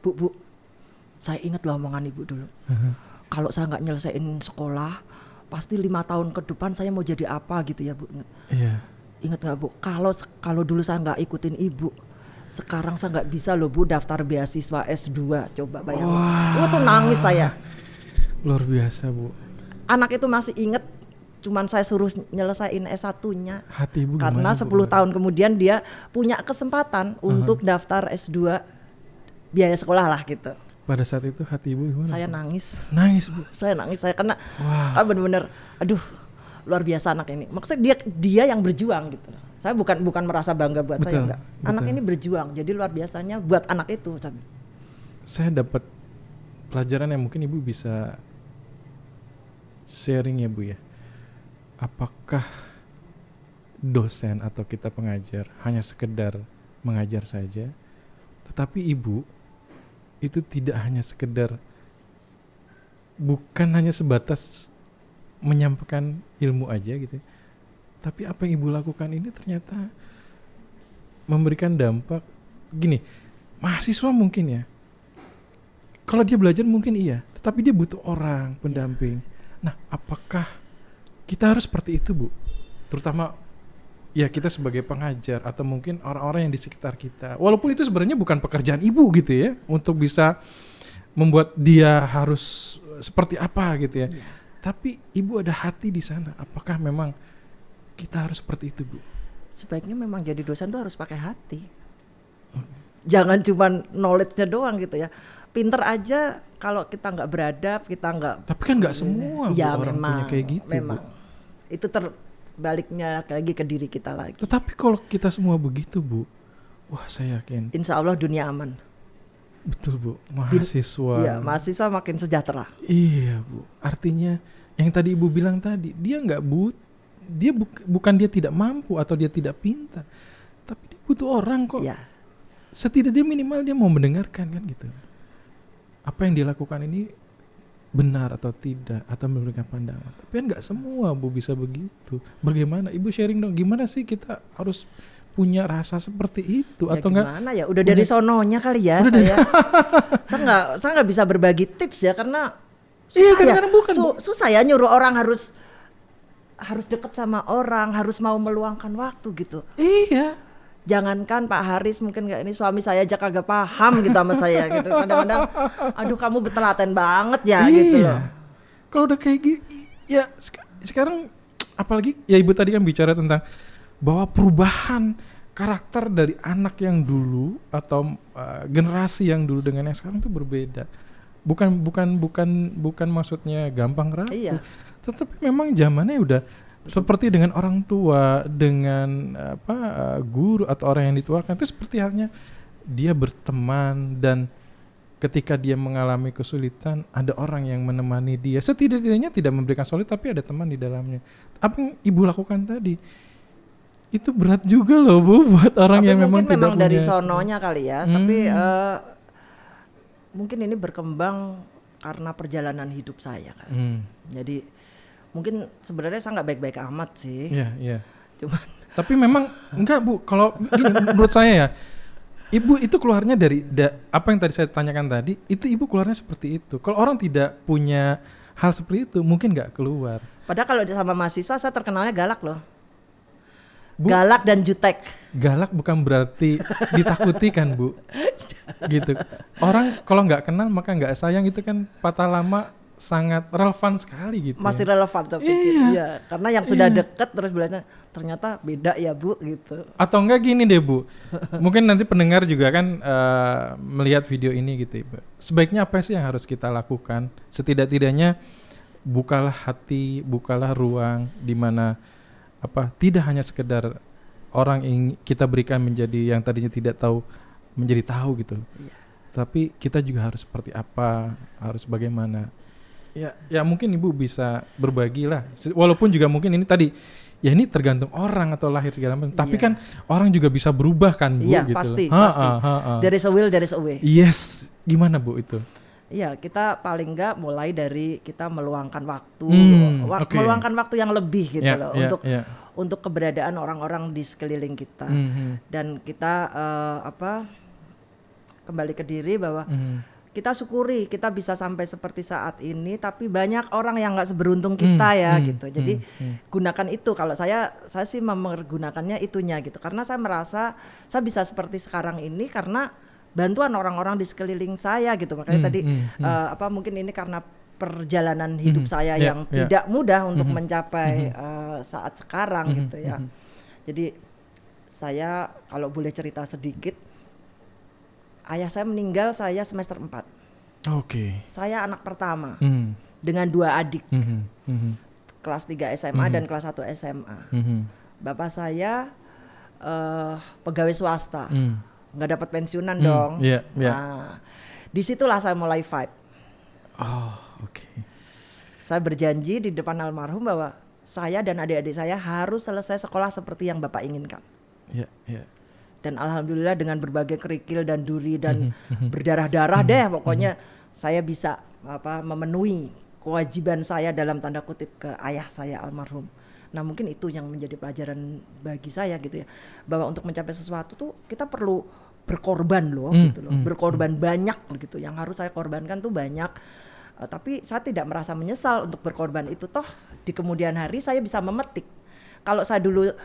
Bu, saya ingat loh omongan ibu dulu. Kalau saya nggak nyelesain sekolah, pasti 5 tahun ke depan saya mau jadi apa gitu ya Bu. Ingat nggak Bu? Kalau dulu saya nggak ikutin ibu, sekarang saya nggak bisa loh Bu daftar beasiswa S2. Coba bayangin. Tuh nangis saya. Luar biasa Bu. Anak itu masih inget. Cuman saya suruh nyelesain S1-nya. Hati ibu karena gimana, 10 tahun kemudian dia punya kesempatan untuk daftar S2 biaya sekolah lah gitu. Pada saat itu hati ibu gimana? Saya nangis. Nangis Bu. Saya nangis, saya karena bener-bener aduh luar biasa anak ini. Maksudnya dia yang berjuang gitu. Saya bukan merasa bangga buat saya enggak. Anak ini berjuang. Jadi luar biasanya buat anak itu. Saya dapat pelajaran yang mungkin ibu bisa sharing ya Bu ya. Apakah dosen atau kita pengajar hanya sekedar mengajar saja, tetapi ibu itu tidak hanya sekedar, bukan hanya sebatas menyampaikan ilmu aja gitu, tapi apa yang ibu lakukan ini ternyata memberikan dampak. Gini, mahasiswa mungkin ya, kalau dia belajar mungkin iya, tetapi dia butuh orang pendamping. Nah, apakah kita harus seperti itu Bu? Terutama ya kita sebagai pengajar atau mungkin orang-orang yang di sekitar kita. Walaupun itu sebenarnya bukan pekerjaan ibu gitu ya, untuk bisa membuat dia harus seperti apa gitu ya. Tapi ibu ada hati di sana. Apakah memang kita harus seperti itu Bu? Sebaiknya memang jadi dosen tuh harus pakai hati. Jangan cuma knowledge-nya doang gitu ya. Pinter aja kalau kita nggak beradab, kita nggak. Tapi kan nggak semua ya, Bu, orang memang, punya kayak gitu memang. Bu. Itu terbaliknya lagi ke diri kita lagi. Tetapi kalau kita semua begitu Bu, wah saya yakin Insya Allah dunia aman. Betul Bu, mahasiswa. Iya, mahasiswa makin sejahtera. Iya Bu, artinya yang tadi ibu bilang tadi, dia nggak bukan dia tidak mampu atau dia tidak pintar, tapi dia butuh orang kok. Ya. Setidaknya minimal dia mau mendengarkan kan gitu. Apa yang dia lakukan ini benar atau tidak, atau memberikan pandangan. Tapi kan nggak semua Bu bisa begitu. Bagaimana ibu sharing dong, gimana sih kita harus punya rasa seperti itu Ya atau enggak? Gimana ya? Udah dari sononya kali ya saya nggak bisa berbagi tips ya karena karena bukan susah ya nyuruh orang harus deket sama orang, harus mau meluangkan waktu gitu. Iya. Jangankan Pak Haris, mungkin nggak ini suami saya aja kagak paham gitu sama saya gitu. Kadang-kadang, aduh kamu betelaten banget ya gitu loh. Kalau udah kayak gini, ya sekarang apalagi ya ibu tadi kan bicara tentang bahwa perubahan karakter dari anak yang dulu atau generasi yang dulu dengan yang sekarang itu berbeda. Bukan maksudnya gampang rapuh. Iya. Tetapi memang zamannya udah seperti dengan orang tua, dengan guru atau orang yang dituakan, itu seperti halnya dia berteman, dan ketika dia mengalami kesulitan ada orang yang menemani dia. Setidaknya tidak memberikan solusi tapi ada teman di dalamnya. Apa yang ibu lakukan tadi itu berat juga loh Bu buat orang tapi yang memang tidak punya. Mungkin memang dari sononya kali ya. Tapi mungkin ini berkembang karena perjalanan hidup saya kan. Jadi mungkin sebenarnya saya nggak baik-baik amat sih. Iya. Cuman. Tapi memang enggak Bu. Kalau gini, menurut saya ya, ibu itu keluarnya dari apa yang tadi saya tanyakan tadi. Itu ibu keluarnya seperti itu. Kalau orang tidak punya hal seperti itu, mungkin nggak keluar. Padahal kalau sama mahasiswa saya terkenalnya galak loh. Bu, galak dan jutek. Galak bukan berarti ditakuti kan Bu. Gitu. Orang kalau nggak kenal maka nggak sayang, itu kan patah lama sangat relevan sekali gitu. Masih relevan saya pikir. Iya, karena yang sudah deket terus bilangnya ternyata beda ya Bu gitu. Atau enggak gini deh Bu. Mungkin nanti pendengar juga kan melihat video ini gitu Ibu. Sebaiknya apa sih yang harus kita lakukan? Setidak-tidaknya bukalah hati, bukalah ruang di mana tidak hanya sekedar kita berikan menjadi yang tadinya tidak tahu menjadi tahu gitu. Tapi kita juga harus seperti apa, harus bagaimana. Ya mungkin Ibu bisa berbagi lah. Walaupun juga mungkin ini tadi, ya ini tergantung orang atau lahir segala macam. Tapi kan orang juga bisa berubah kan Bu. Iya, gitu pasti. There is a will, there is a way. Yes, gimana Bu itu? Iya, kita paling enggak mulai dari kita meluangkan waktu, meluangkan waktu yang lebih gitu loh untuk keberadaan orang-orang di sekeliling kita. Dan kita kembali ke diri bahwa kita syukuri kita bisa sampai seperti saat ini, tapi banyak orang yang nggak seberuntung kita gitu. Jadi gunakan itu. Kalau saya sih mempergunakannya itunya gitu, karena saya merasa saya bisa seperti sekarang ini karena bantuan orang-orang di sekeliling saya gitu. Makanya tadi mungkin ini karena perjalanan hidup saya yang tidak mudah untuk mencapai saat sekarang gitu ya. Jadi saya kalau boleh cerita sedikit, ayah saya meninggal saya semester 4. Oke. Saya anak pertama dengan 2 adik. Kelas 3 SMA dan kelas 1 SMA. Bapak saya pegawai swasta. Nggak dapat pensiunan dong. Nah, disitulah saya mulai fight. Saya berjanji di depan almarhum bahwa saya dan adik-adik saya harus selesai sekolah seperti yang Bapak inginkan. Dan alhamdulillah dengan berbagai kerikil dan duri dan berdarah-darah deh pokoknya saya bisa memenuhi kewajiban saya dalam tanda kutip ke ayah saya almarhum. Nah mungkin itu yang menjadi pelajaran bagi saya gitu ya, bahwa untuk mencapai sesuatu tuh kita perlu berkorban loh gitu loh, berkorban banyak gitu, yang harus saya korbankan tuh banyak. Tapi saya tidak merasa menyesal untuk berkorban itu, toh di kemudian hari saya bisa memetik. Kalau saya dulu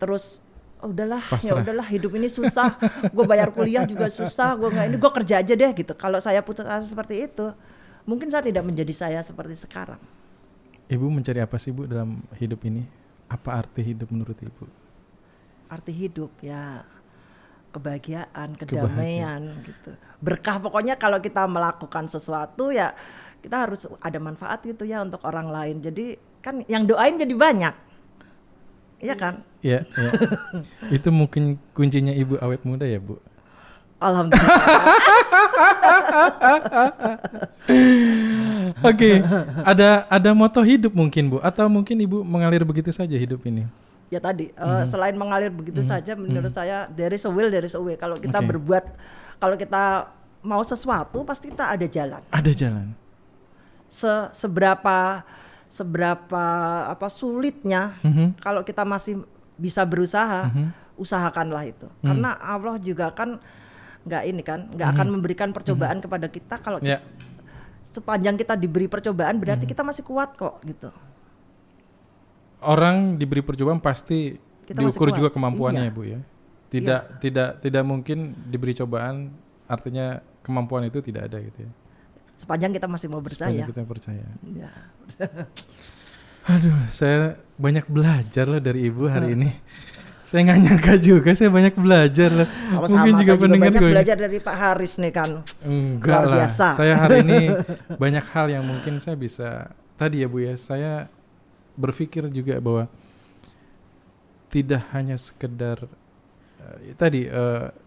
terus udahlah, ya udahlah hidup ini susah, gue bayar kuliah juga susah, gue nggak ini, gue kerja aja deh gitu. Kalau saya putus asa seperti itu, mungkin saya tidak menjadi saya seperti sekarang. Ibu mencari apa sih Bu dalam hidup ini? Apa arti hidup menurut Ibu? Arti hidup ya kebahagiaan, kedamaian gitu. Berkah pokoknya kalau kita melakukan sesuatu ya kita harus ada manfaat gitu ya untuk orang lain. Jadi kan yang doain jadi banyak. Iya kan? Iya. Itu mungkin kuncinya Ibu awet muda ya Bu? Alhamdulillah. Oke, ada moto hidup mungkin Bu? Atau mungkin Ibu mengalir begitu saja hidup ini? Ya tadi, selain mengalir begitu saja, menurut saya there is a will, there is a way. Kalau kita berbuat, kalau kita mau sesuatu pasti kita ada jalan. Ada jalan. Seberapa sulitnya, kalau kita masih bisa berusaha, usahakanlah itu. Karena Allah juga kan nggak akan memberikan percobaan kepada kita kalau sepanjang kita diberi percobaan berarti kita masih kuat kok gitu. Orang diberi percobaan pasti kita diukur juga kemampuannya ya Bu ya. Tidak mungkin diberi cobaan artinya kemampuan itu tidak ada gitu ya. Sepanjang kita masih mau percaya. Sepanjang kita percaya. Ya. Aduh, saya banyak belajar loh dari Ibu hari ini. Saya nggak nyangka juga, saya banyak belajar loh. Sama-sama, mungkin juga pendengar gue. Banyak belajar dari Pak Haris nih kan. Enggak lah, biasa. Saya hari ini banyak hal yang mungkin saya bisa. Tadi ya Bu ya, saya berpikir juga bahwa tidak hanya sekedar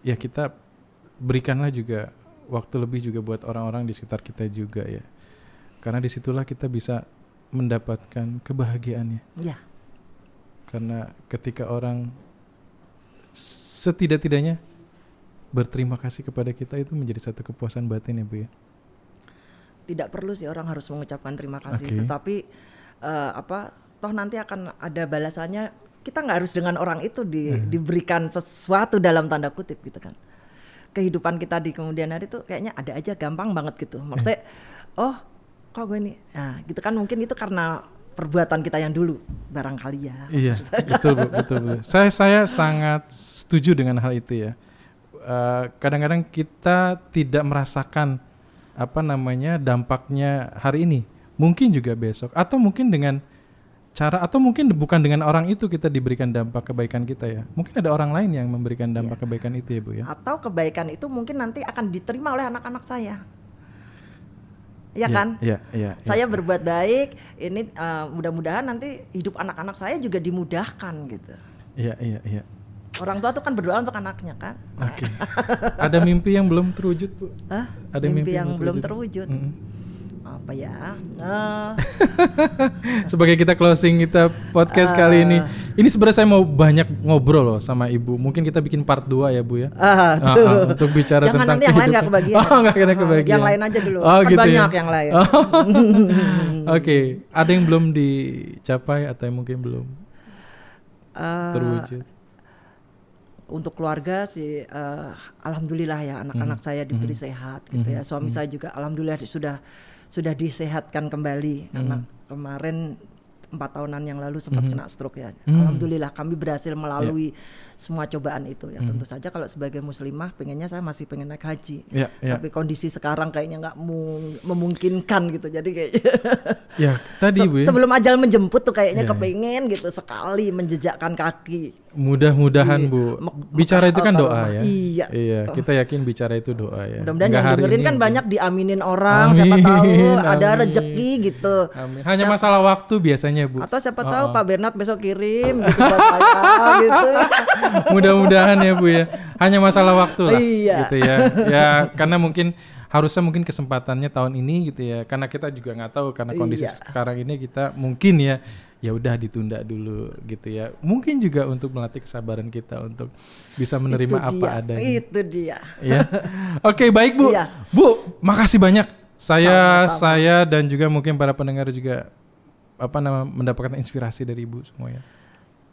ya kita berikanlah juga waktu lebih juga buat orang-orang di sekitar kita juga ya, karena disitulah kita bisa mendapatkan kebahagiaannya ya. Karena ketika orang setidak-tidaknya berterima kasih kepada kita, itu menjadi satu kepuasan batin ya Bu ya. Tidak perlu sih orang harus mengucapkan terima kasih, tetapi toh nanti akan ada balasannya. Kita nggak harus dengan orang itu diberikan sesuatu dalam tanda kutip gitu kan. Kehidupan kita di kemudian hari itu kayaknya ada aja, gampang banget gitu. Maksudnya, kok gue nih, nah gitu kan, mungkin itu karena perbuatan kita yang dulu barangkali ya. Iya, betul Bu. Saya sangat setuju dengan hal itu ya. Kadang-kadang kita tidak merasakan dampaknya hari ini. Mungkin juga besok, atau mungkin dengan cara, atau mungkin bukan dengan orang itu kita diberikan dampak kebaikan kita ya. Mungkin ada orang lain yang memberikan dampak kebaikan itu ya Bu ya. Atau kebaikan itu mungkin nanti akan diterima oleh anak-anak saya. Ya kan? Iya. Saya berbuat baik, ini mudah-mudahan nanti hidup anak-anak saya juga dimudahkan gitu. Iya. Orang tua tuh kan berdoa untuk anaknya kan. Oke. Ada mimpi yang belum terwujud, Bu? Hah? Ada Mimpi yang belum terwujud. Apa ya? Sebagai kita closing kita podcast kali ini sebenarnya saya mau banyak ngobrol loh sama Ibu. Mungkin kita bikin part 2 ya, Bu ya. Untuk bicara Jangan tentang nanti yang lain nggak kebagian. Nggak kena kebagian. Yang lain aja dulu. Kan gitu banyak ya? yang lain. Oke. Ada yang belum dicapai atau yang mungkin belum terwujud? Untuk keluarga sih, alhamdulillah ya anak-anak saya diberi sehat gitu ya. Suami saya juga alhamdulillah sudah disehatkan kembali karena kemarin 4 tahunan yang lalu sempat kena stroke ya. Alhamdulillah kami berhasil melalui semua cobaan itu ya. Tentu saja kalau sebagai muslimah pengennya saya masih pengen naik haji. Tapi kondisi sekarang kayaknya nggak memungkinkan gitu. Jadi kayak ya tadi Bu ya. Sebelum ajal menjemput tuh kayaknya kepengen gitu sekali menjejakkan kaki. Mudah-mudahan Bu. Bicara itu kan doa ya. Iya. Kita yakin bicara itu doa ya. Mudah-mudahan yang dengerin kan banyak diaminin orang. Siapa tahu ada rezeki gitu. Amin. Hanya masalah waktu biasanya Bu. Atau siapa tahu Pak Bernard besok kirim gitu buat saya gitu. Mudah-mudahan ya Bu ya. Hanya masalah waktu lah. Gitu ya. Ya karena harusnya mungkin kesempatannya tahun ini gitu ya. Karena kita juga nggak tahu karena kondisi sekarang ini kita mungkin ya udah ditunda dulu gitu ya. Mungkin juga untuk melatih kesabaran kita untuk bisa menerima apa adanya. Itu dia. Ya. Oke, baik Bu. Bu, makasih banyak. Saya dan juga mungkin para pendengar juga mendapatkan inspirasi dari Ibu semua ya.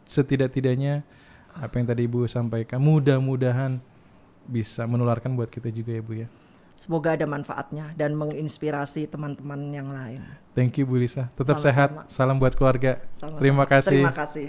Setidak-tidaknya apa yang tadi Ibu sampaikan mudah-mudahan bisa menularkan buat kita juga ya Bu ya. Semoga ada manfaatnya dan menginspirasi teman-teman yang lain. Thank you Bu Lisa. Tetap sehat. Salam buat keluarga. Sama-sama. Terima kasih. Terima kasih.